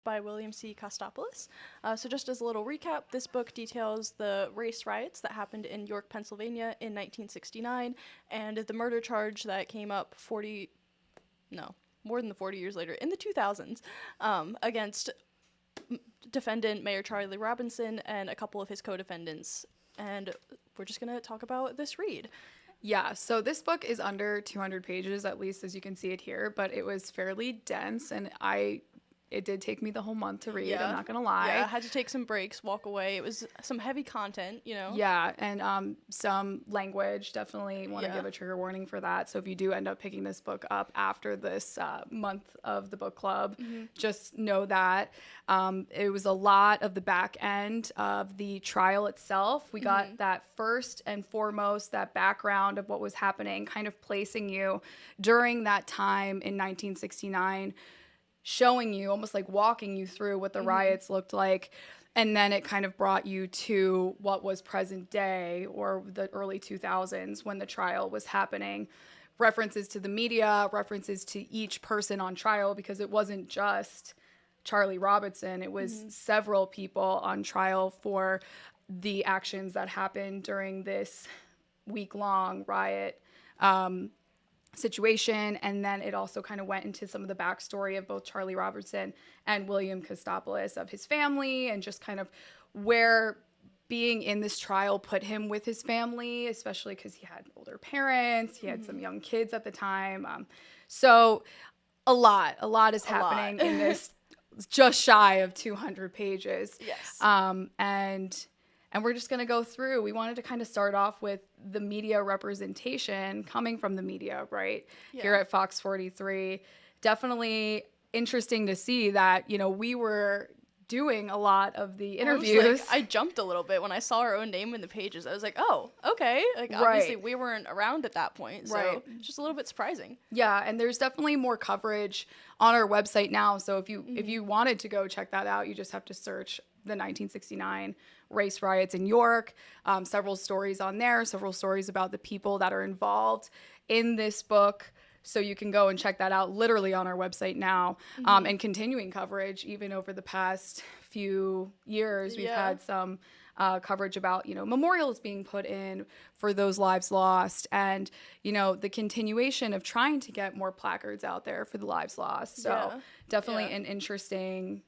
by William C. Kostopoulos. So just as a little recap, this book details the race riots that happened in York, Pennsylvania in 1969, and the murder charge that came up more than 40 years later, in the 2000s, against defendant Mayor Charlie Robinson and a couple of his co-defendants. And we're just going to talk about this read. Yeah, so this book is under 200 pages, at least as you can see it here, but it was fairly dense, and it did take me the whole month to read, I'm not going to lie. Yeah, I had to take some breaks, walk away. It was some heavy content, you know? Yeah, and some language, definitely want to give a trigger warning for that. So if you do end up picking this book up after this month of the book club, just know that it was a lot of the back end of the trial itself. We got that first and foremost, that background of what was happening, kind of placing you during that time in 1969, showing you, almost like walking you through what the riots looked like. And then it kind of brought you to what was present day, or the early 2000s when the trial was happening. References to the media, references to each person on trial, because it wasn't just Charlie Robertson. It was several people on trial for the actions that happened during this week-long riot situation. And then it also kind of went into some of the backstory of both Charlie Robertson and William Kostopoulos, of his family, and just kind of where being in this trial put him with his family, especially because he had older parents, he had some young kids at the time. So a lot is happening in this just shy of 200 pages. Yes. And we're just going to go through. We wanted to kind of start off with the media representation coming from the media, right? Yeah. Here at FOX43. Definitely interesting to see that, you know, we were doing a lot of the interviews. I jumped a little bit when I saw our own name in the pages. I was like, oh, okay. Like, obviously we weren't around at that point. So it's just a little bit surprising. Yeah, and there's definitely more coverage on our website now. So if you wanted to go check that out, you just have to search the 1969 race riots in York. Several stories on there, several stories about the people that are involved in this book. So you can go and check that out literally on our website now. And continuing coverage even over the past few years. We've had some coverage about, you know, memorials being put in for those lives lost, and, you know, the continuation of trying to get more placards out there for the lives lost. So definitely an interesting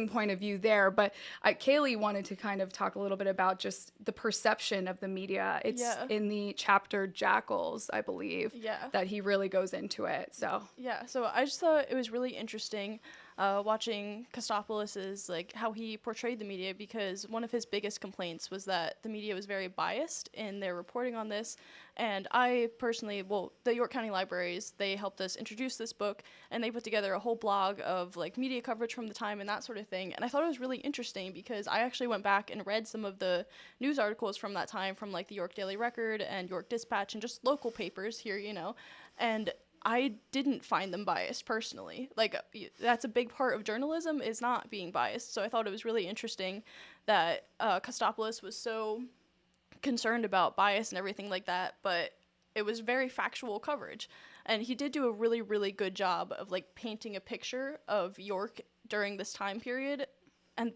point of view there. But Kaylee wanted to kind of talk a little bit about just the perception of the media. It's in the chapter Jackals, I believe, that he really goes into it. So I just thought it was really interesting watching Kostopoulos's, like, how he portrayed the media, because one of his biggest complaints was that the media was very biased in their reporting on this. And I personally, the York County Libraries, they helped us introduce this book, and they put together a whole blog of, like, media coverage from the time and that sort of thing. And I thought it was really interesting because I actually went back and read some of the news articles from that time from, like, the York Daily Record and York Dispatch and just local papers here, you know, and I didn't find them biased personally. Like, that's a big part of journalism, is not being biased. So I thought it was really interesting that Kostopoulos was so concerned about bias and everything like that, but it was very factual coverage. And he did do a really, really good job of, like, painting a picture of York during this time period.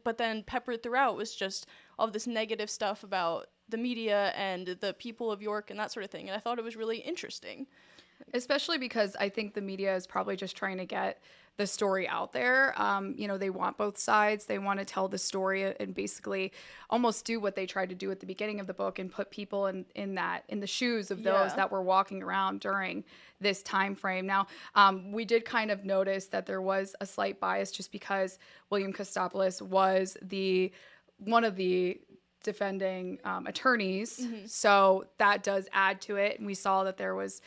But then peppered throughout was just all this negative stuff about the media and the people of York and that sort of thing. And I thought it was really interesting. Especially because I think the media is probably just trying to get the story out there. You know, they want both sides. They want to tell the story and basically almost do what they tried to do at the beginning of the book and put people in the shoes of those that were walking around during this time frame. Now, we did kind of notice that there was a slight bias just because William Kostopoulos was one of the defending attorneys. So that does add to it. And we saw that there was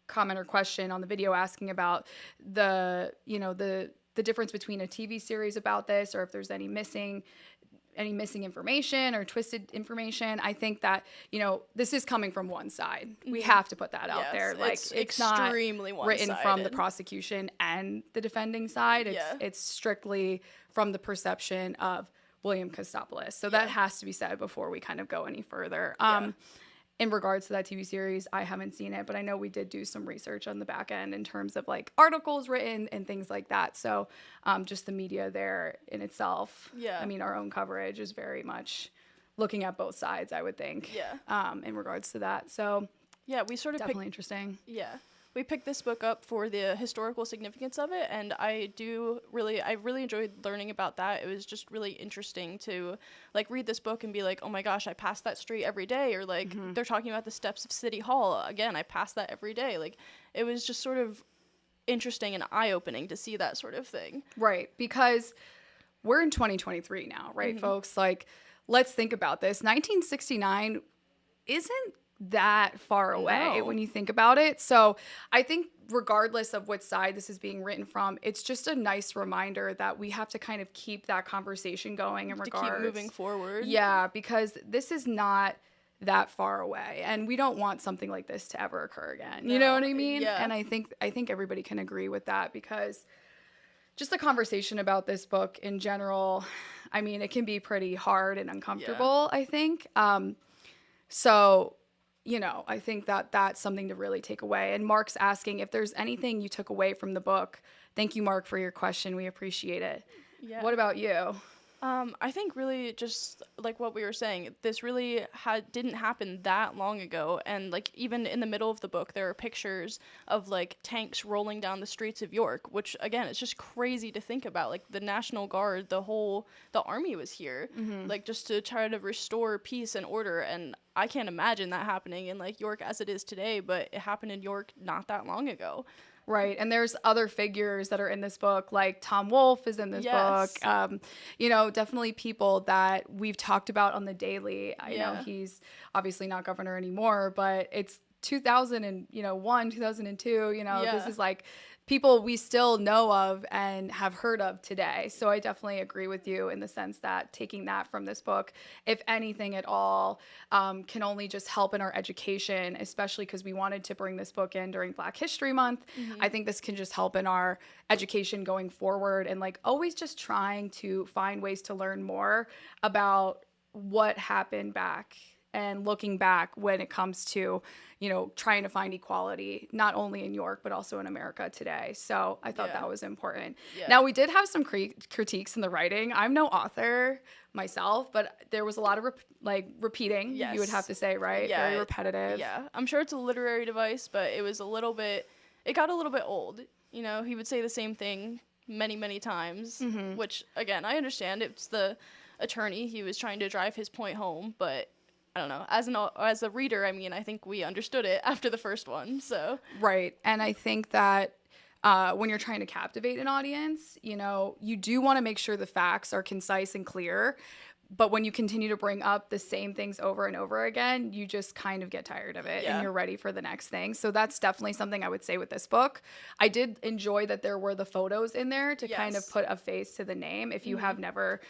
comment or question on the video asking about the difference between a TV series about this, or if there's any missing information or twisted information. I think that, you know, this is coming from one side. We have to put that out there. Like, it's not written from the prosecution and the defending side. It's strictly from the perception of William Kostopoulos. So that has to be said before we kind of go any further. in regards to that TV series, I haven't seen it, but I know we did do some research on the back end in terms of like articles written and things like that. So just the media there in itself. Yeah. I mean, our own coverage is very much looking at both sides, I would think. Yeah. In regards to that. So yeah, we sort of definitely interesting. Yeah. We picked this book up for the historical significance of it, and I really enjoyed learning about that. It was just really interesting to like read this book and be like, oh my gosh, I pass that street every day, or like they're talking about the steps of City Hall. Again, I pass that every day. Like it was just sort of interesting and eye-opening to see that sort of thing. Right, because we're in 2023 now, right, folks? Like, let's think about this. 1969 isn't that far away when you think about it. So I think regardless of what side this is being written from, it's just a nice reminder that we have to kind of keep that conversation going in regards. To keep moving forward. Yeah, because this is not that far away, and we don't want something like this to ever occur again. You know what I mean? Yeah. And I think everybody can agree with that, because just the conversation about this book in general, I mean, it can be pretty hard and uncomfortable, I think. So, you know, I think that that's something to really take away. And Mark's asking if there's anything you took away from the book. Thank you, Mark, for your question. We appreciate it. Yeah. What about you? I think really just like what we were saying, this really didn't happen that long ago. And like even in the middle of the book, there are pictures of like tanks rolling down the streets of York, which again, it's just crazy to think about. Like the National Guard, the army was here, like just to try to restore peace and order. And I can't imagine that happening in like York as it is today, but it happened in York not that long ago. Right. And there's other figures that are in this book, like Tom Wolfe is in this book. You know, definitely people that we've talked about on the daily. I know he's obviously not governor anymore, but it's 2001, 2002, this is like people we still know of and have heard of today. So I definitely agree with you in the sense that taking that from this book, if anything at all, can only just help in our education, especially because we wanted to bring this book in during Black History Month. I think this can just help in our education going forward, and like always just trying to find ways to learn more about what happened back and looking back when it comes to, trying to find equality, not only in York, but also in America today. So I thought that was important. Yeah. Now, we did have some critiques in the writing. I'm no author myself, but there was a lot of repeating, you would have to say, right? Yeah. Very repetitive. Yeah. I'm sure it's a literary device, but it got a little bit old. He would say the same thing many, many times, which, again, I understand. It's the attorney. He was trying to drive his point home, but I don't know. As a reader, I mean, I think we understood it after the first one. So right, and I think that when you're trying to captivate an audience, you do want to make sure the facts are concise and clear. But when you continue to bring up the same things over and over again, you just kind of get tired of it and you're ready for the next thing. So that's definitely something I would say with this book. I did enjoy that there were the photos in there to kind of put a face to the name. If you have never,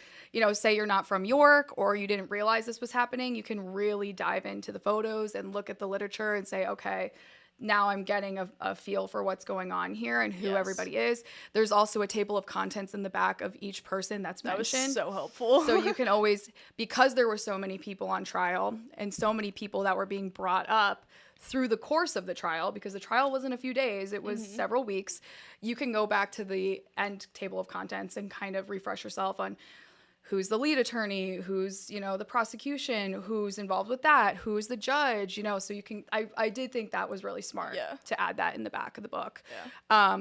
say you're not from York or you didn't realize this was happening, you can really dive into the photos and look at the literature and say, okay, now I'm getting a feel for what's going on here and who everybody is. There's also a table of contents in the back of each person that's mentioned. That was so helpful. So you can always, because there were so many people on trial and so many people that were being brought up through the course of the trial, because the trial wasn't a few days, it was several weeks, you can go back to the end table of contents and kind of refresh yourself on who's the lead attorney, who's, the prosecution, who's involved with that, who's the judge, so you can, I did think that was really smart to add that in the back of the book. Yeah.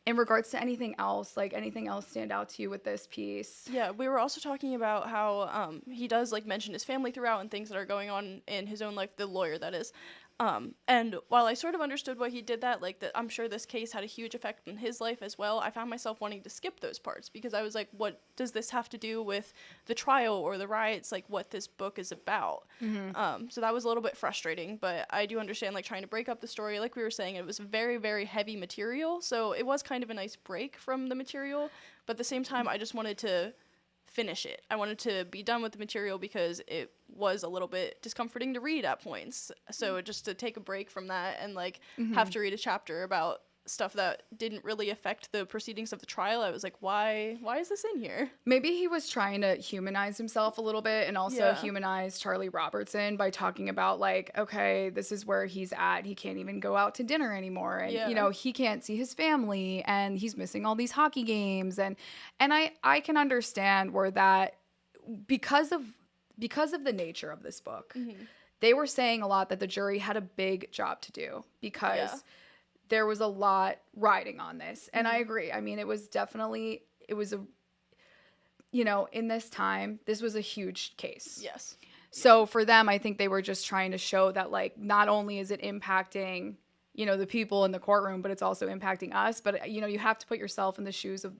In regards to anything else stand out to you with this piece? Yeah, we were also talking about how he does mention his family throughout and things that are going on in his own life, the lawyer that is. And while I sort of understood why he did that, I'm sure this case had a huge effect on his life as well, I found myself wanting to skip those parts because I was like, what does this have to do with the trial or the riots, what this book is about? So that was a little bit frustrating, but I do understand, trying to break up the story. Like we were saying, it was very, very heavy material, so it was kind of a nice break from the material, but at the same time, I just wanted to finish it. I wanted to be done with the material because it was a little bit discomforting to read at points. So just to take a break from that and have to read a chapter about stuff that didn't really affect the proceedings of the trial. I was like, why is this in here? Maybe he was trying to humanize himself a little bit and also humanize Charlie Robertson by talking about like, okay, this is where he's at. He can't even go out to dinner anymore. And, you know, he can't see his family and he's missing all these hockey games. And I can understand where that, because of the nature of this book, they were saying a lot that the jury had a big job to do because there was a lot riding on this. And I agree. I mean, it was a, you know, in this time, this was a huge case. Yes. So for them, I think they were just trying to show that, like, not only is it impacting, you know, the people in the courtroom, but it's also impacting us. But, you know, you have to put yourself in the shoes of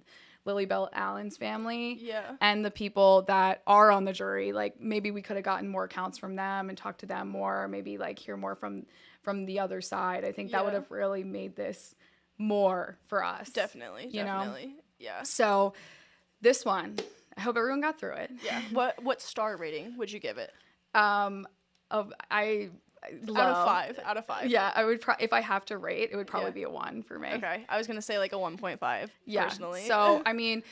Lily Bell Allen's family and the people that are on the jury. Like, maybe we could have gotten more accounts from them and talked to them more, maybe like hear more from the other side. I think that would have really made this more for us. Definitely. Yeah. So this one, I hope everyone got through it. Yeah. What star rating would you give it? Out of 5. Yeah, I would if I have to rate, it would probably be a 1 for me. Okay. I was going to say like a 1.5 personally. So, I mean,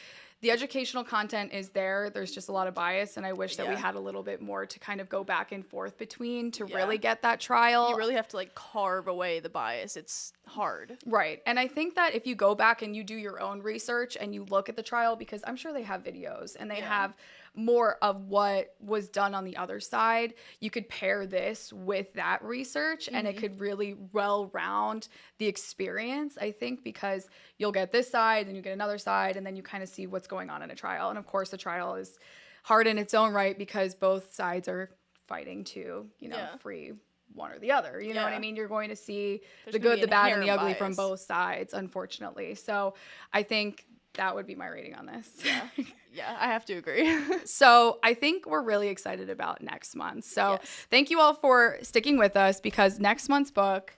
the educational content is there. There's just a lot of bias, and I wish that we had a little bit more to kind of go back and forth between to really get that trial. You really have to like carve away the bias. It's hard. Right. And I think that if you go back and you do your own research and you look at the trial, because I'm sure they have videos and they have more of what was done on the other side, you could pair this with that research and it could really well round the experience, I think, because you'll get this side and you get another side and then you kind of see what's going on in a trial. And of course the trial is hard in its own right because both sides are fighting to, you know, free one or the other. You know what I mean? You're going to see the good, the bad, and the ugly from both sides, unfortunately. So I think that would be my rating on this. Yeah, I have to agree. So I think we're really excited about next month. So thank you all for sticking with us, because next month's book,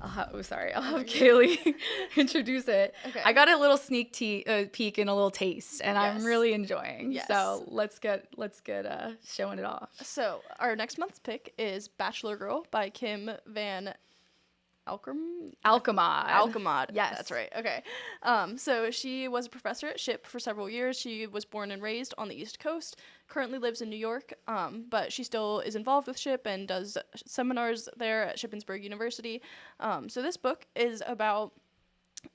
I'll have Kaylee introduce it. Okay. I got a little sneak peek and a little taste, and I'm really enjoying. So let's get showing it off. So our next month's pick is Bachelor Girl by Kim Van Alkemade. Yes. That's right. Okay. So she was a professor at SHIP for several years. She was born and raised on the East Coast, currently lives in New York, but she still is involved with SHIP and does seminars there at Shippensburg University. So this book is about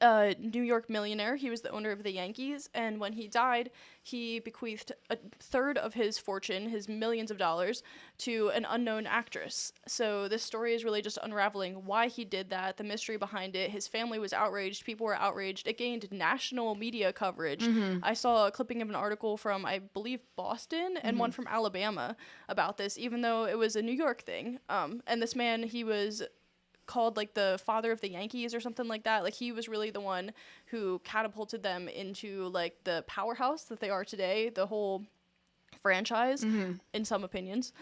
a New York millionaire. He was the owner of the Yankees, and when he died, he bequeathed a third of his fortune, his millions of dollars, to an unknown actress. So this story is really just unraveling why he did that, the mystery behind it. His family was outraged. People were outraged. It gained national media coverage. I saw a clipping of an article from, I believe, Boston and one from Alabama about this, even though it was a New York thing. And this man, he was called like the father of the Yankees or something like that. Like, he was really the one who catapulted them into like the powerhouse that they are today, the whole franchise, in some opinions.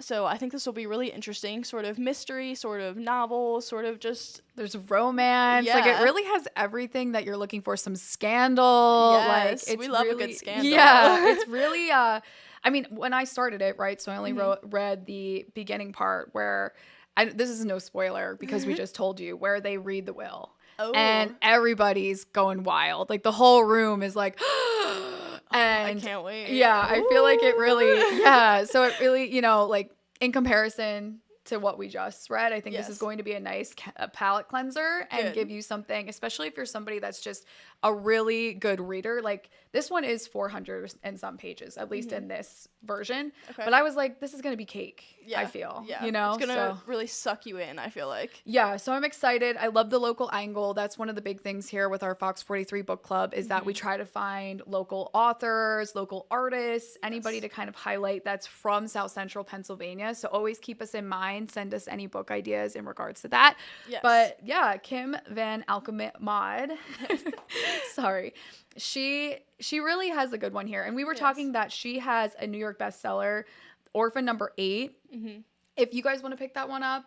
So I think this will be really interesting, sort of mystery, sort of novel, sort of just, there's romance. Like, it really has everything that you're looking for. Some scandal. Yes, like, we love a good scandal. Yeah, it's really I mean, when I started it, right, so I only read the beginning part where this is no spoiler because we just told you, where they read the will. And everybody's going wild. Like, the whole room is like, and I can't wait. Yeah, I feel like it really, so it really, you know, like, in comparison to what we just read, I think this is going to be a nice palate cleanser and give you something, especially if you're somebody that's just a really good reader. Like, this one is 400 and some pages, at least in this version. But I was like, this is going to be cake, I feel. You know? It's going to really suck you in, I feel like. Yeah, so I'm excited. I love the local angle. That's one of the big things here with our FOX43 book club is that we try to find local authors, local artists, anybody to kind of highlight that's from South Central Pennsylvania. So always keep us in mind. Send us any book ideas in regards to that. But yeah, Kim Van Alkemade. Sorry. She really has a good one here. And we were talking that she has a New York bestseller, Orphan Number 8. If you guys want to pick that one up,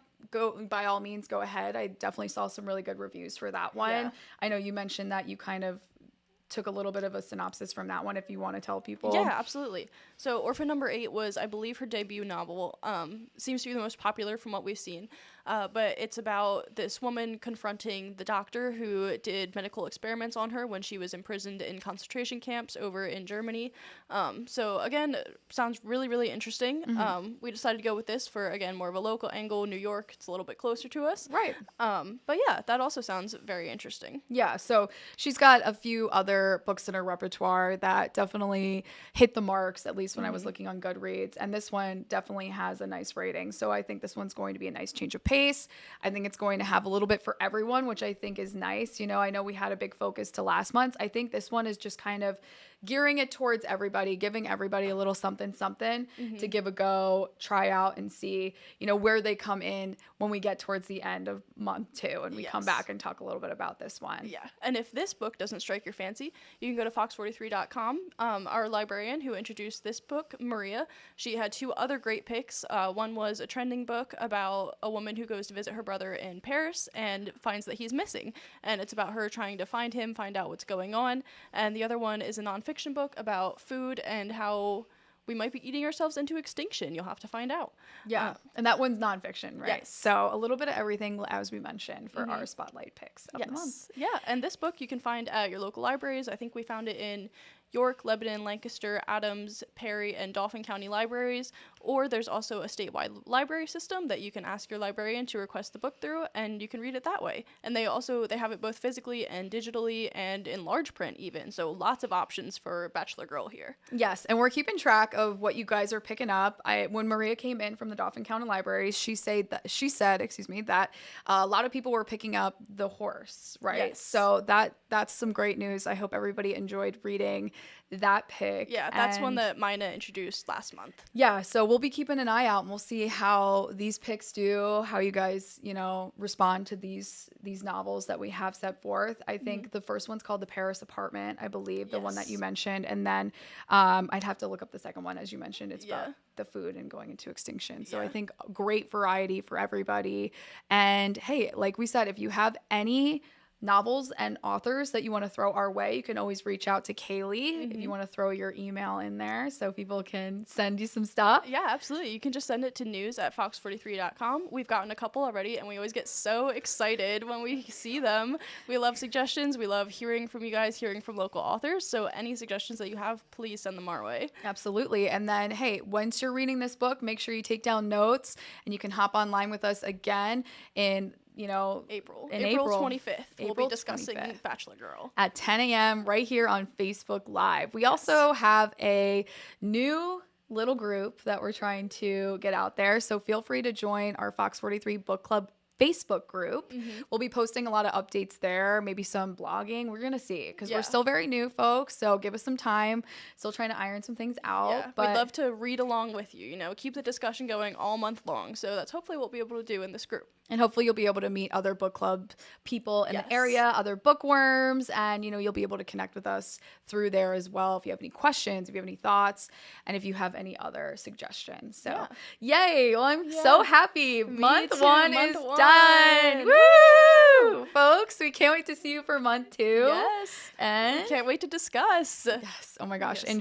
by all means, go ahead. I definitely saw some really good reviews for that one. I know you mentioned that you kind of took a little bit of a synopsis from that one if you want to tell people. Yeah, absolutely. So Orphan Number 8 was, I believe, her debut novel. Seems to be the most popular from what we've seen. but it's about this woman confronting the doctor who did medical experiments on her when she was imprisoned in concentration camps over in Germany. So again, sounds really, really interesting. We decided to go with this for, again, more of a local angle. New York, it's a little bit closer to us. Right. But yeah, that also sounds very interesting. Yeah, so she's got a few other books in her repertoire that definitely hit the marks, at least when I was looking on Goodreads. And this one definitely has a nice rating. So I think this one's going to be a nice change of pace. I think it's going to have a little bit for everyone, which I think is nice. You know, I know we had a big focus to last month. I think this one is just kind of gearing it towards everybody, giving everybody a little something to give a go, try out, and see, you know, where they come in when we get towards the end of month 2 and we come back and talk a little bit about this one. Yeah. And if this book doesn't strike your fancy, you can go to FOX43.com. Our librarian who introduced this book, Maria, she had 2 other great picks. One was a trending book about a woman who goes to visit her brother in Paris and finds that he's missing. And it's about her trying to find him, find out what's going on. And the other one is a nonfiction book about food and how we might be eating ourselves into extinction. You'll have to find out. Yeah. And that one's nonfiction, right? Yes. So a little bit of everything, as we mentioned, for our spotlight picks of the month. Yeah. And this book you can find at your local libraries. I think we found it in York, Lebanon, Lancaster, Adams, Perry, and Dauphin County libraries. Or there's also a statewide library system that you can ask your librarian to request the book through, and you can read it that way. And they have it both physically and digitally and in large print even. So lots of options for Bachelor Girl here. Yes, and we're keeping track of what you guys are picking up. When Maria came in from the Dauphin County libraries, she said that a lot of people were picking up The Horse, right? Yes. So that's some great news. I hope everybody enjoyed reading that pick. Yeah, that's one that Mina introduced last month. Yeah, so we'll be keeping an eye out and we'll see how these picks do, how you guys, respond to these novels that we have set forth. I think the first one's called The Paris Apartment, I believe, the one that you mentioned. And then I'd have to look up the second one, as you mentioned. It's about the food and going into extinction. So I think great variety for everybody. And hey, like we said, if you have any novels and authors that you want to throw our way, you can always reach out to Kaylee if you want to throw your email in there so people can send you some stuff. Yeah, absolutely. You can just send it to news@fox43.com. We've gotten a couple already, and we always get so excited when we see them. We love suggestions. We love hearing from you guys, hearing from local authors. So any suggestions that you have, please send them our way. Absolutely. And then, hey, once you're reading this book, make sure you take down notes, and you can hop online with us again in April 25th. We'll April be discussing 25th. Bachelor Girl At 10 a.m. right here on Facebook Live. We also have a new little group that we're trying to get out there. So feel free to join our Fox 43 Book Club Facebook group. We'll be posting a lot of updates there, maybe some blogging. We're going to see because we're still very new, folks. So give us some time. Still trying to iron some things out. Yeah, we'd love to read along with you, keep the discussion going all month long. So that's hopefully what we'll be able to do in this group. And hopefully you'll be able to meet other book club people in the area, other bookworms, and you'll be able to connect with us through there as well if you have any questions, if you have any thoughts, and if you have any other suggestions. So, yay! Well, I'm so happy. Month 1 is done. Woo! Folks, we can't wait to see you for month 2. Yes. And can't wait to discuss. yes. Oh my gosh. Yes.